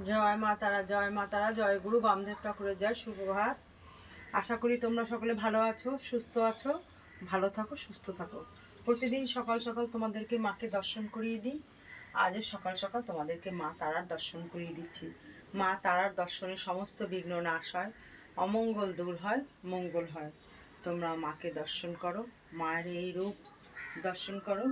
জয় মা তারা, জয় মা তারা, জয় গুরু বামদেব ঠাকুরের জয়। সুপ্রভাত। আশা করি তোমরা সকলে ভালো আছো, সুস্থ আছো। ভালো থাকো, সুস্থ থাকো। প্রতিদিন সকাল সকাল তোমাদেরকে মাকে দর্শন করিয়ে দিই। আজও সকাল সকাল তোমাদেরকে মা তারার দর্শন করিয়ে দিচ্ছি। মা তারার দর্শনে সমস্ত বিঘ্ন নাশ হয়, অমঙ্গল দূর হয়, মঙ্গল হয়। তোমরা মাকে দর্শন করো, মায়ের এই রূপ দর্শন করো।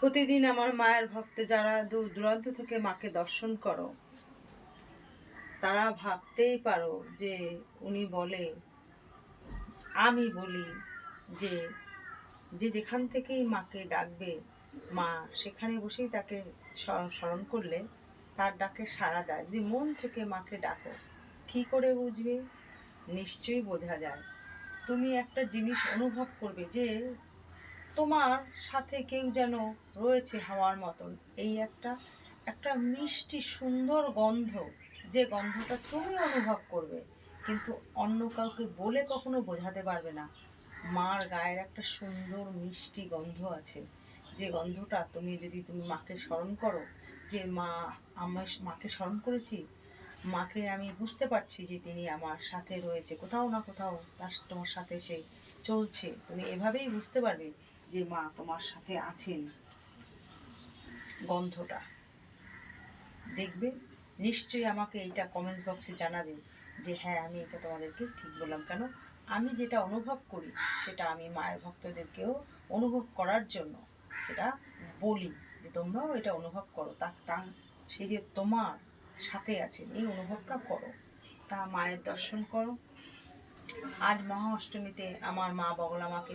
প্রতিদিন আমার মায়ের ভক্ত যারা দূর দূরান্ত থেকে মাকে দর্শন করো, তারা ভাবতেই পারো যে উনি বলে, আমি বলি যে যে যেখান থেকেই মাকে ডাকবে, মা সেখানে বসেই তাকে স্মরণ করলে তার ডাকে সাড়া দেয়। যদি মন থেকে মাকে ডাকো, কী করে বুঝবে? নিশ্চয়ই বোঝা যায়। তুমি একটা জিনিস অনুভব করবে যে তোমার সাথে কেউ যেন রয়েছে হাওয়ার মতন। এই একটা একটা মিষ্টি সুন্দর গন্ধ, যে গন্ধটা তুমি অনুভব করবে, কিন্তু অন্য কাউকে বলে কখনো বোঝাতে পারবে না। মার গায়ের একটা সুন্দর মিষ্টি গন্ধ আছে, যে গন্ধটা তুমি মাকে স্মরণ করো, যে মা, আমার মাকে স্মরণ করেছি, মাকে আমি বুঝতে পারছি যে তিনি আমার সাথে রয়েছে, কোথাও না কোথাও তোমার সাথে সে চলছে। তুমি এভাবেই বুঝতে পারবে যে মা তোমার সাথে আছেন। গন্ধটা দেখবে, নিশ্চয়ই আমাকে এইটা কমেন্টস বক্সে জানাবে যে হ্যাঁ, আমি এটা তোমাদেরকে ঠিক বললাম। কেন? আমি যেটা অনুভব করি সেটা আমি মায়ের ভক্তদেরকেও অনুভব করার জন্য সেটা বলি, যে তোমরাও এটা অনুভব করো। তা সে যে তোমার সাথে আছেন, এই অনুভবটা করো। তা মায়ের দর্শন করো। আজ মহা অষ্টমীতে আমার মা বগলা মাকে,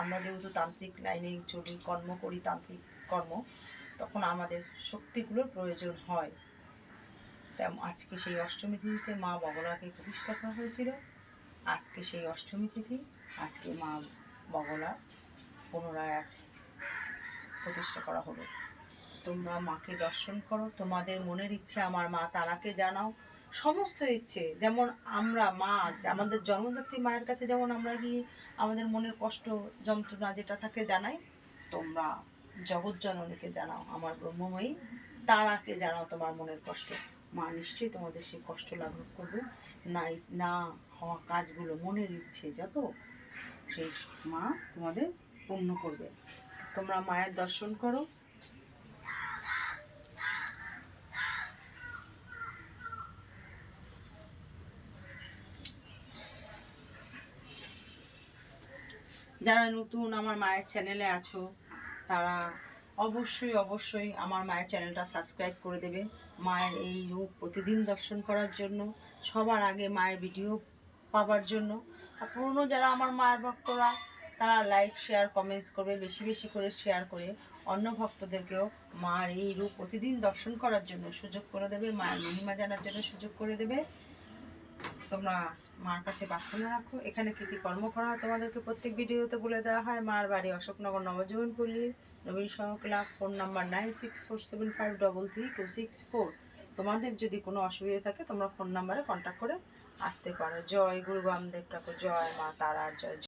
আমরা যেহেতু তান্ত্রিক লাইনে চলি, কর্ম করি, তান্ত্রিক কর্ম, তখন আমাদের শক্তিগুলোর প্রয়োজন হয়। তেমন আজকে সেই অষ্টমী তিথিতে মা বগলাকে প্রতিষ্ঠা করা হয়েছিল। আজকে সেই অষ্টমী তিথি, আজকে মা বগলা পুনরায় আছে প্রতিষ্ঠা করা হলো। তোমরা মাকে দর্শন করো, তোমাদের মনের ইচ্ছে আমার মা তারাকে জানাও। সমস্ত ইচ্ছে, যেমন আমরা মা, আমাদের জন্মদাত্রী মায়ের কাছে যেমন আমরা গিয়ে আমাদের মনের কষ্ট যন্ত্রণা যেটা থাকে জানাই, তোমরা জগৎ জননীকে জানাও, আমার ব্রহ্মময়ী তারাকে জানাও তোমার মনের কষ্ট। মা নিশ্চয়ই তোমাদের সেই কষ্ট লাঘব করবে। না হওয়া কাজগুলো, মনের ইচ্ছে যত, সেই মা তোমাদের পূর্ণ করবে। তোমরা মায়ের দর্শন করো। যারা নতুন আমার মায়ের চ্যানেলে আছো, তারা অবশ্যই অবশ্যই আমার মায়ের চ্যানেলটা সাবস্ক্রাইব করে দেবে। মায়ের এই রূপ প্রতিদিন দর্শন করার জন্য, সবার আগে মায়ের ভিডিও পাবার জন্য। আর পুরনো যারা আমার মায়ের ভক্তরা, তারা লাইক, শেয়ার, কমেন্টস করবে, বেশি বেশি করে শেয়ার করে অন্য ভক্তদেরকেও মায়ের এই রূপ প্রতিদিন দর্শন করার জন্য সুযোগ করে দেবে, মায়ের মহিমা জানার জন্য সুযোগ করে দেবে। তোমরা মার কাছে প্রার্থনা রাখো। এখানে কী কী কর্ম করা হয় তোমাদেরকে প্রত্যেক ভিডিওতে বলে দেওয়া হয়। মার বাড়ি অশোকনগর নবজীবনপল্লী, নবীন সহ ক্লাব, ফোন নাম্বার 9647533264। তোমাদের যদি কোনো অসুবিধা থাকে তোমরা ফোন নাম্বারে কন্ট্যাক্ট করে আসতে পারো। জয় গুরু বামদেব ঠাকুর, জয় মা তারার জয়।